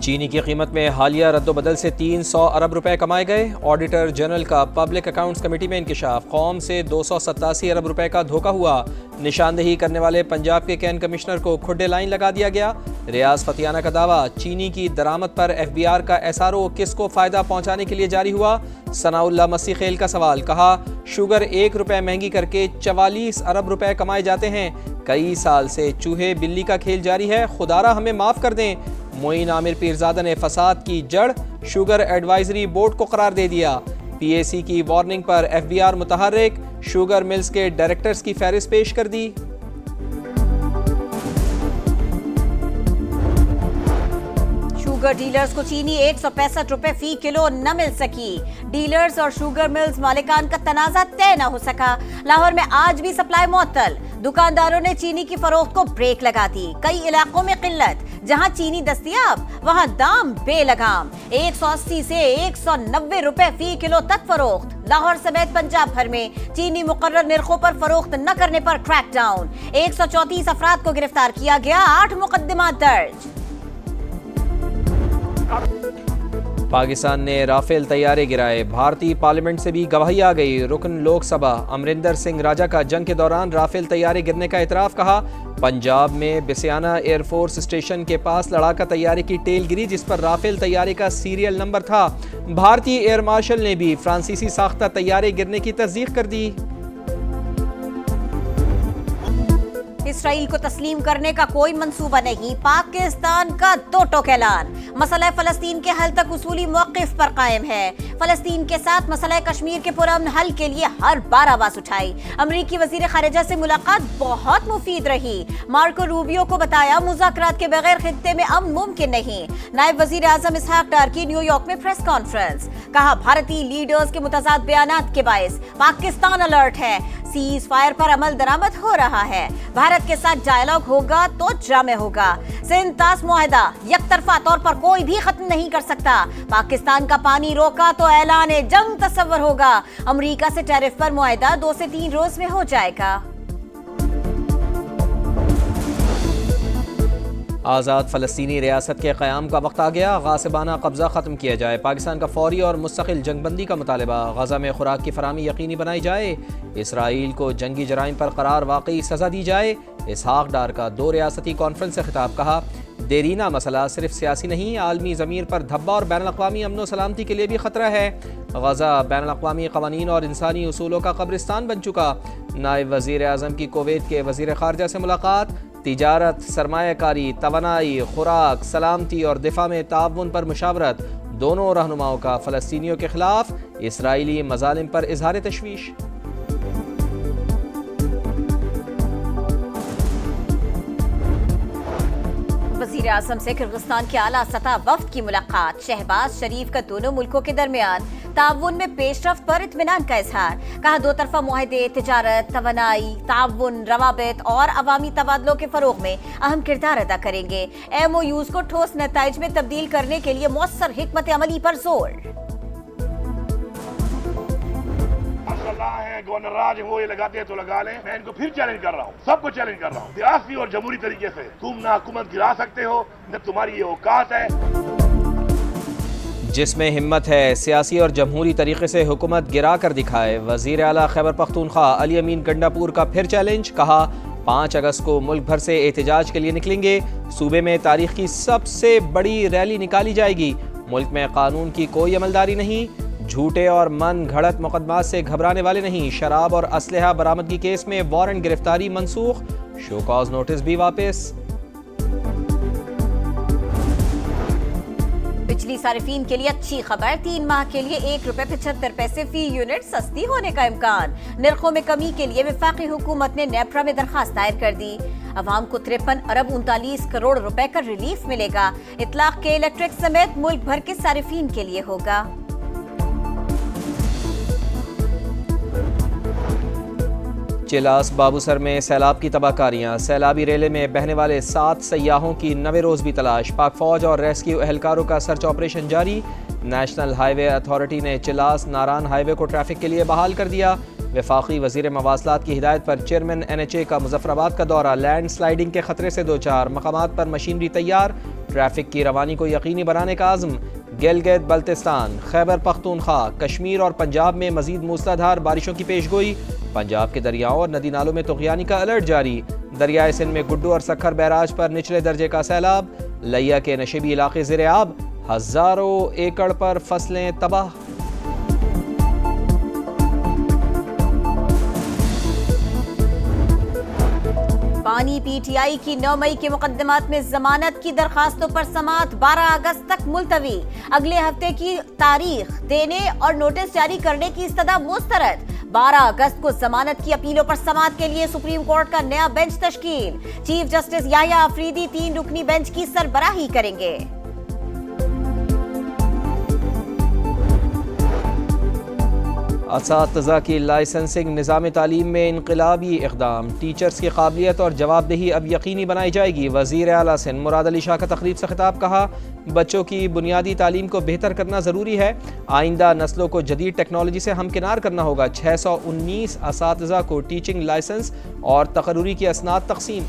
چینی کی قیمت میں حالیہ رد و بدل سے 300 ارب روپے کمائے گئے۔ آڈیٹر جنرل کا پبلک اکاؤنٹس کمیٹی میں انکشاف، قوم سے 287 ارب روپے کا دھوکہ ہوا۔ نشاندہی کرنے والے پنجاب کے کین کمشنر کو کھڈے لائن لگا دیا گیا۔ ریاض فتیانہ کا دعویٰ، چینی کی درآمد پر ایف بی آر کا ایس آر او کس کو فائدہ پہنچانے کے لیے جاری ہوا؟ ثناء اللہ مسیح خیل کا سوال، کہا شوگر 1 روپے مہنگی کر کے 44 ارب روپے کمائے جاتے ہیں۔ کئی سال سے چوہے بلی کا کھیل جاری ہے، خدارا ہمیں معاف کر دیں۔ معین عامر پیرزادہ نے فساد کی جڑ شوگر ایڈوائزری بورڈ کو قرار دے دیا۔ پی اے سی کی وارننگ پر ایف بی آر متحرک، شوگر ملز کے ڈائریکٹرز کی فہرست پیش کر دی۔ شوگر ڈیلرز کو چینی 165 روپے فی کلو نہ مل سکی۔ ڈیلرز اور شوگر ملز مالکان کا تنازع طے نہ ہو سکا۔ لاہور میں آج بھی سپلائی معطل، دکانداروں نے چینی کی فروخت کو بریک لگا دی۔ کئی علاقوں میں قلت، جہاں چینی دستیاب وہاں دام بے لگام، 180 سے 190 روپے فی کلو تک فروخت۔ لاہور سمیت پنجاب بھر میں چینی مقرر نرخوں پر فروخت نہ کرنے پر کریک ڈاؤن، 134 افراد کو گرفتار کیا گیا، 8 مقدمات درج۔ پاکستان نے رافیل طیارے گرائے، بھارتی پارلیمنٹ سے بھی گواہی آ گئی۔ رکن لوک سبھا امریندر سنگھ راجا کا جنگ کے دوران رافیل طیارے گرنے کا اعتراف، کہا پنجاب میں بسیانہ ایئر فورس اسٹیشن کے پاس لڑاکا طیارے کی ٹیل گری جس پر رافیل طیارے کا سیریل نمبر تھا۔ بھارتی ایئر مارشل نے بھی فرانسیسی ساختہ طیارے گرنے کی تصدیق کر دی۔ اسرائیل کو تسلیم کرنے کا کوئی منصوبہ نہیں، پاکستان کا دو ٹوک اعلان۔ مسئلہ فلسطین کے حل تک اصولی موقف پر قائم ہے۔ فلسطین کے ساتھ مسئلہ کشمیر کے پرامن حل کے لیے ہر بار آواز اٹھائی۔ امریکی وزیر خارجہ سے ملاقات بہت مفید رہی۔ مارکو روبیو کو بتایا مذاکرات کے بغیر خطے میں امن ممکن نہیں۔ نائب وزیر اعظم اسحاق ڈار کی نیو یارک میں پریس کانفرنس، کہا بھارتی لیڈرز کے متضاد بیانات کے باعث پاکستان الرٹ ہے، سیز فائر پر عمل درآمد ہو رہا ہے، بھارت کے ساتھ ڈائیلاگ ہوگا تو ڈرامے ہوگا۔ سندھ طاس معاہدہ یک طرفہ طور پر کوئی بھی ختم نہیں کر سکتا، پاکستان کا پانی روکا تو اعلان جنگ تصور ہوگا۔ امریکہ سے ٹیرف پر معاہدہ 2 سے 3 روز میں ہو جائے گا۔ آزاد فلسطینی ریاست کے قیام کا وقت آ گیا، غاصبانہ قبضہ ختم کیا جائے، پاکستان کا فوری اور مستقل جنگ بندی کا مطالبہ، غزہ میں خوراک کی فراہمی یقینی بنائی جائے، اسرائیل کو جنگی جرائم پر قرار واقعی سزا دی جائے۔ اسحاق ڈار کا 2 ریاستی کانفرنس سے خطاب، کہا دیرینہ مسئلہ صرف سیاسی نہیں، عالمی ضمیر پر دھبا اور بین الاقوامی امن و سلامتی کے لیے بھی خطرہ ہے۔ غزہ بین الاقوامی قوانین اور انسانی اصولوں کا قبرستان بن چکا۔ نائب وزیر اعظم کی کویت کے وزیر خارجہ سے ملاقات، تجارت، سرمایہ کاری، توانائی، خوراک، سلامتی اور دفاع میں تعاون پر مشاورت۔ دونوں رہنماؤں کا فلسطینیوں کے خلاف اسرائیلی مظالم پر اظہار تشویش۔ وزیر اعظم سے کرغزستان کے اعلیٰ سطح وفد کی ملاقات، شہباز شریف کا دونوں ملکوں کے درمیان تعاون میں پیش رفت پر اطمینان کا اظہار، کہا 2 طرفہ معاہدے تجارت، توانائی، تعاون، روابط اور عوامی تبادلوں کے فروغ میں اہم کردار ادا کریں گے۔ ایم او یوز کو ٹھوس نتائج میں تبدیل کرنے کے لیے مؤثر حکمت عملی پر زور۔ گورنر راج وہ یہ لگاتے ہیں تو لگا لیں، میں ان کو پھر چیلنج کر رہا ہوں، سب کو چیلنج کر رہا ہوں، سیاسی اور جمہوری طریقے سے تم نہ حکومت گرا سکتے ہو، نہ تمہاری یہ اوقات ہے۔ جس میں ہمت ہے سیاسی اور جمہوری طریقے سے حکومت گرا کر دکھائے، وزیر اعلیٰ خیبر پختونخوا علی امین گنڈا پور کا پھر چیلنج، کہا 5 اگست کو ملک بھر سے احتجاج کے لیے نکلیں گے، صوبے میں تاریخ کی سب سے بڑی ریلی نکالی جائے گی، ملک میں قانون کی کوئی عملداری نہیں، جھوٹے اور من گھڑت مقدمات سے گھبرانے والے نہیں، شراب اور اسلحہ برآمدگی کیس میں وارنٹ گرفتاری منسوخ، شو کاز نوٹس بھی واپس۔ بجلی صارفین کے لیے اچھی خبر، 3 ماہ کے لیے 1 روپے 75 پیسے فی یونٹ سستی ہونے کا امکان۔ نرخوں میں کمی کے لیے وفاقی حکومت نے نیپرا میں درخواست دائر کر دی۔ عوام کو 53 ارب 39 کروڑ روپے کا ریلیف ملے گا، اطلاق کے الیکٹرک سمیت ملک بھر کے صارفین کے لیے ہوگا۔ چلاس بابوسر میں سیلاب کی تباہ کاریاں، سیلابی ریلے میں بہنے والے 7 سیاحوں کی 9ویں روز بھی تلاش، پاک فوج اور ریسکیو اہلکاروں کا سرچ آپریشن جاری۔ نیشنل ہائی وے اتھارٹی نے چلاس ناران ہائی وے کو ٹریفک کے لیے بحال کر دیا۔ وفاقی وزیر مواصلات کی ہدایت پر چیئرمین NHA کا مظفرآباد کا دورہ، لینڈ سلائیڈنگ کے خطرے سے دوچار، مقامات پر مشینری تیار، ٹریفک کی روانی کو یقینی بنانے کا عزم۔ گلگت بلتستان، خیبر پختونخوا، کشمیر اور پنجاب میں مزید موسلادھار بارشوں کی پیشگوئی۔ پنجاب کے دریاؤں اور ندی نالوں میں طغیانی کا الرٹ جاری۔ دریائے سندھ میں گڈو اور سکھر بیراج پر نچلے درجے کا سیلاب۔ لیا کے نشیبی علاقے زیر آب، ہزاروں ایکڑ پر فصلیں تباہ۔ بانی پی ٹی آئی کی 9 مئی کے مقدمات میں ضمانت کی درخواستوں پر سماعت 12 اگست تک ملتوی۔ اگلے ہفتے کی تاریخ دینے اور نوٹس جاری کرنے کی استدعا مسترد۔ 12 اگست کو ضمانت کی اپیلوں پر سماعت کے لیے سپریم کورٹ کا نیا بینچ تشکیل۔ چیف جسٹس یحییٰ آفریدی 3 رکنی بینچ کی سربراہی کریں گے۔ اساتذہ کی لائسنسنگ نظام تعلیم میں انقلابی اقدام، ٹیچرز کی قابلیت اور جواب دہی اب یقینی بنائی جائے گی۔ وزیر اعلیٰ سندھ مراد علی شاہ کا تقریب سے خطاب، کہا بچوں کی بنیادی تعلیم کو بہتر کرنا ضروری ہے، آئندہ نسلوں کو جدید ٹیکنالوجی سے ہمکنار کرنا ہوگا۔ 619 اساتذہ کو ٹیچنگ لائسنس اور تقرری کی اسناد تقسیم۔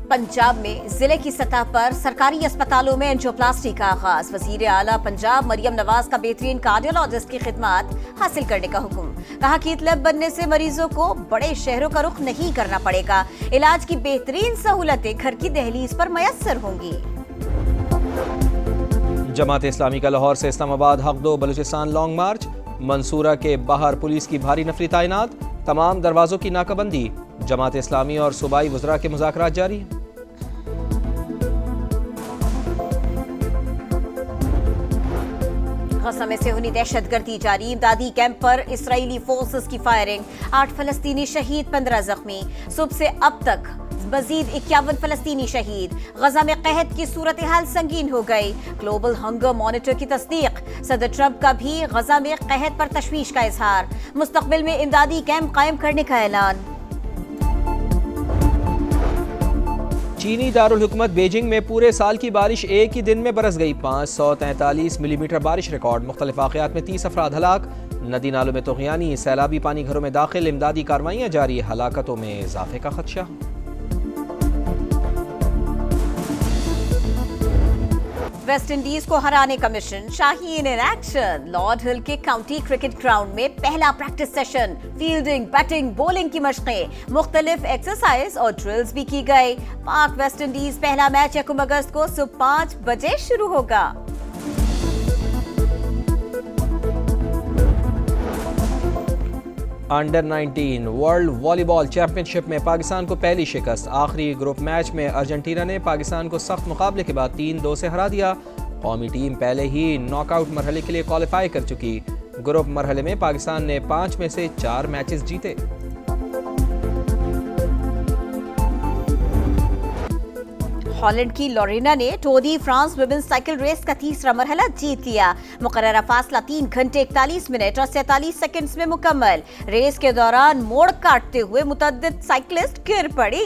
پنجاب میں ضلع کی سطح پر سرکاری اسپتالوں میں انجیوپلاسٹی کا آغاز۔ وزیر اعلیٰ پنجاب مریم نواز کا بہترین کارڈیولوجسٹ کی خدمات حاصل کرنے کا حکم۔ کہا کہ طلب بننے سے مریضوں کو بڑے شہروں کا رخ نہیں کرنا پڑے گا، علاج کی بہترین سہولتیں گھر کی دہلیز پر میسر ہوں گی۔ جماعت اسلامی کا لاہور سے اسلام آباد حق دو بلوچستان لانگ مارچ۔ منصورہ کے باہر پولیس کی بھاری نفری تعینات، تمام دروازوں کی ناکہ بندی۔ جماعت اسلامی اور صوبائی وزراء کے مذاکرات جاری۔ غزہ میں صہیونی دہشت گردی جاری، امدادی کیمپ پر اسرائیلی فورسز کی فائرنگ، 8 فلسطینی شہید، 15 زخمی۔ صبح سے اب تک مزید 51 فلسطینی شہید۔ غزہ میں قحط کی صورتحال سنگین ہو گئی، گلوبل ہنگر مانیٹر کی تصدیق۔ صدر ٹرمپ کا بھی غزہ میں قحط پر تشویش کا اظہار، مستقبل میں امدادی کیمپ قائم کرنے کا اعلان۔ چینی دارالحکومت بیجنگ میں پورے سال کی بارش ایک ہی دن میں برس گئی، 543 ملی میٹر بارش ریکارڈ۔ مختلف واقعات میں 30 افراد ہلاک، ندی نالوں میں طغیانی، سیلابی پانی گھروں میں داخل، امدادی کارروائیاں جاری، ہلاکتوں میں اضافے کا خدشہ۔ ویسٹ انڈیز کو ہرانے کا mission, Shaheen in action. Lord ہل کے کاؤنٹی کرکٹ گراؤنڈ میں پہلا practice session, fielding, batting, bowling کی مشقیں، مختلف ایکسرسائز اور ڈرلز بھی کی گئی۔ پاک ویسٹ انڈیز پہلا میچ 1 اگست کو صبح 5 بجے شروع ہوگا۔ انڈر 19 ورلڈ والی بال چیمپئن شپ میں پاکستان کو پہلی شکست۔ آخری گروپ میچ میں ارجنٹینا نے پاکستان کو سخت مقابلے کے بعد 3-2 سے ہرا دیا۔ قومی ٹیم پہلے ہی ناک آؤٹ مرحلے کے لیے کوالیفائی کر چکی۔ گروپ مرحلے میں پاکستان نے 5 میں سے 4 میچز جیتے۔ ہالینڈ کی لورینا نے ٹور دی فرانس ویمنز سائیکل ریس کا تیسرا مرحلہ جیت لیا۔ مقررہ فاصلہ 3 گھنٹے 41 منٹ اور 47 سیکنڈز میں مکمل۔ ریس کے دوران موڑ کاٹتے ہوئے متعدد سائیکلسٹ گر پڑی۔